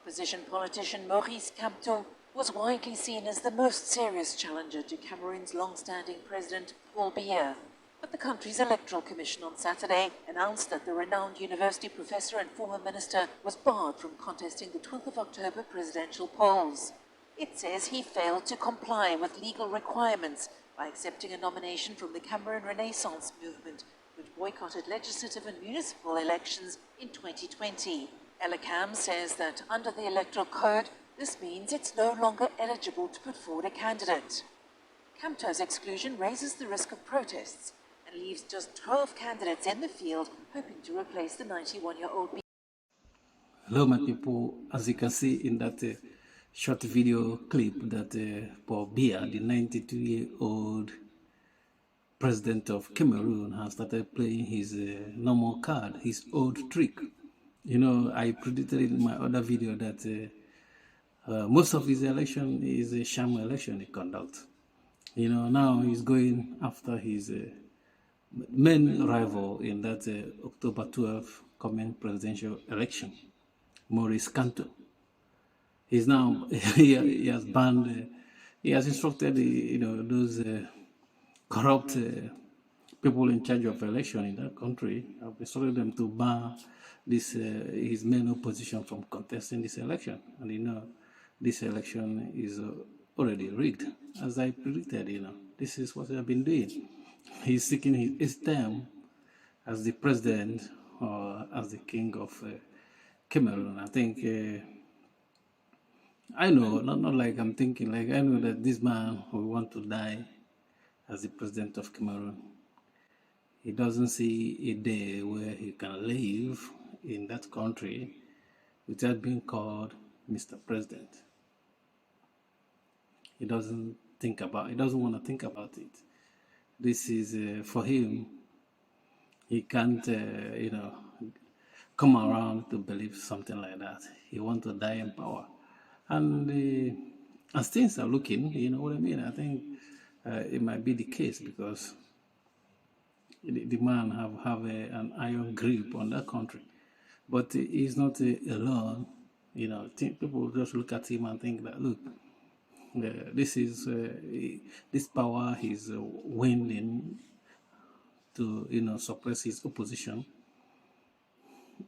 Opposition politician Maurice Kamto was widely seen as the most serious challenger to Cameroon's long-standing president Paul Biya. But the country's electoral commission on Saturday announced that the renowned university professor and former minister was barred from contesting the 12th of October presidential polls. It says he failed to comply with legal requirements by accepting a nomination from the Cameroon Renaissance movement, which boycotted legislative and municipal elections in 2020. Elecam says that under the electoral code, this means it's no longer eligible to put forward a candidate. Kamto's exclusion raises the risk of protests and leaves just 12 candidates in the field hoping to replace the 91-year-old. Hello, my people. As you can see in that short video clip that Paul Biya, the 92-year-old president of Cameroon, has started playing his normal card, his old trick. You know, I predicted in my other video that most of his election is a sham election he conducts. You know, now he's going after his main rival in that October 12th coming presidential election, Maurice Kamto. He's now, he has banned, he has instructed, those corrupt people in charge of election in that country, have instructed them to ban this, his main opposition from contesting this election. And you know, this election is already rigged. As I predicted, this is what they have been doing. He's seeking his term as the president or as the king of Cameroon. I think, I know, not like I'm thinking, like I know that this man will want to die as the president of Cameroon. He doesn't see a day where he can live in that country without being called Mr. President. He doesn't want to think about it. This is, for him, he can't, come around to believe something like that. He wants to die in power. And as things are looking, you know what I mean? I think it might be the case because the man have an iron grip on that country. But he's not alone. You know, people just look at him and think that, look, this power he's winning to, suppress his opposition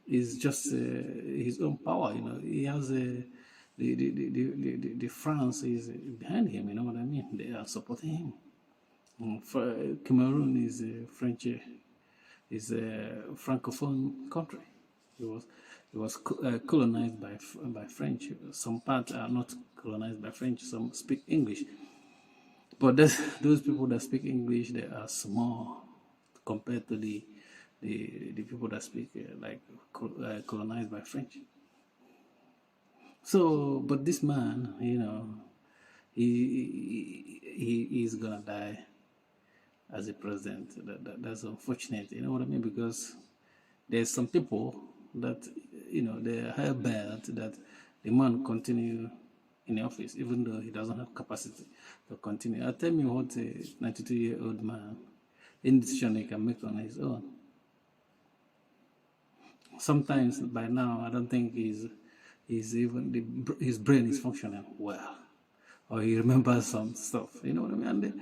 is just his own power. He has the France is behind him. You know what I mean? They are supporting him. Cameroon is a francophone country. It was colonized by French. Some parts are not colonized by French. Some speak English. But those people that speak English, they are small compared to the people that speak colonized by French. So, but this man, he's gonna die as a president. That's unfortunate. You know what I mean? Because there's some people that they hell bent that the man continue in the office even though he doesn't have capacity to continue. I'll tell me what a 92-year-old man, any decision he can make on his own. Sometimes by now I don't think his brain is functioning well, or he remembers some stuff. You know what I mean? And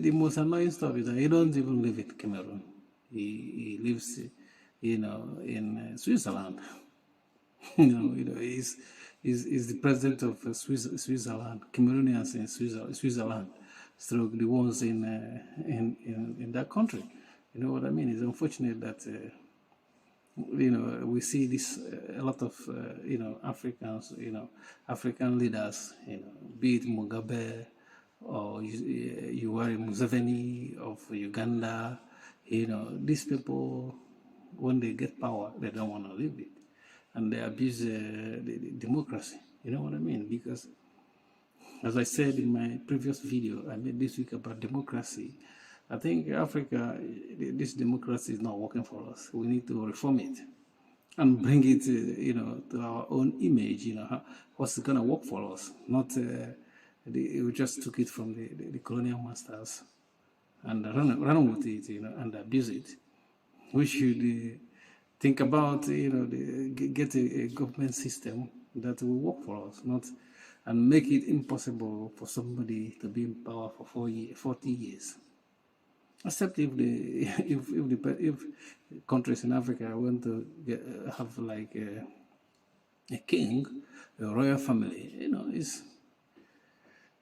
the most annoying stuff is that he don't even live in Cameroon. He lives in Switzerland. He's the president of Switzerland, Cameroonians in Switzerland, stroke the ones in that country. You know what I mean? It's unfortunate that we see this a lot of Africans, African leaders, be it Mugabe or Yoweri Museveni of Uganda. These people, when they get power, they don't want to leave it, and they abuse the democracy. You know what I mean? Because, as I said in my previous video I made this week about democracy, I think Africa, this democracy is not working for us. We need to reform it and bring it, to our own image. What's going to work for us? Not we just took it from the colonial masters and run with it, and abuse it. We should think about, get a government system that will work for us, not and make it impossible for somebody to be in power for 40 years. Except if the if countries in Africa want to have like a king, a royal family,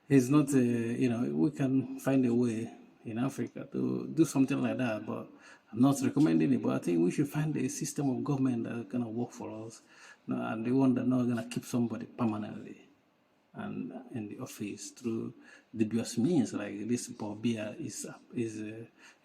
it's not we can find a way in Africa to do something like that, but I'm not recommending it. But I think we should find a system of government that's gonna work for us, and the one that's not gonna keep somebody permanently and in the office through dubious means, like this Paul Biya is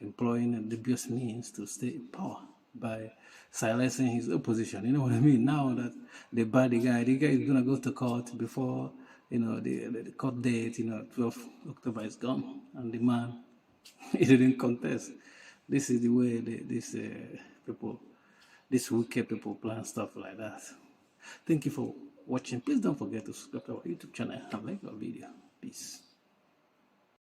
employing dubious means to stay in power by silencing his opposition. You know what I mean? Now that they buy the guy is gonna go to court before the court date. 12 October is gone, and the man he didn't contest. This is the way these wicked people plan stuff like that. Thank you for watching. Please don't forget to subscribe to our YouTube channel and like our video.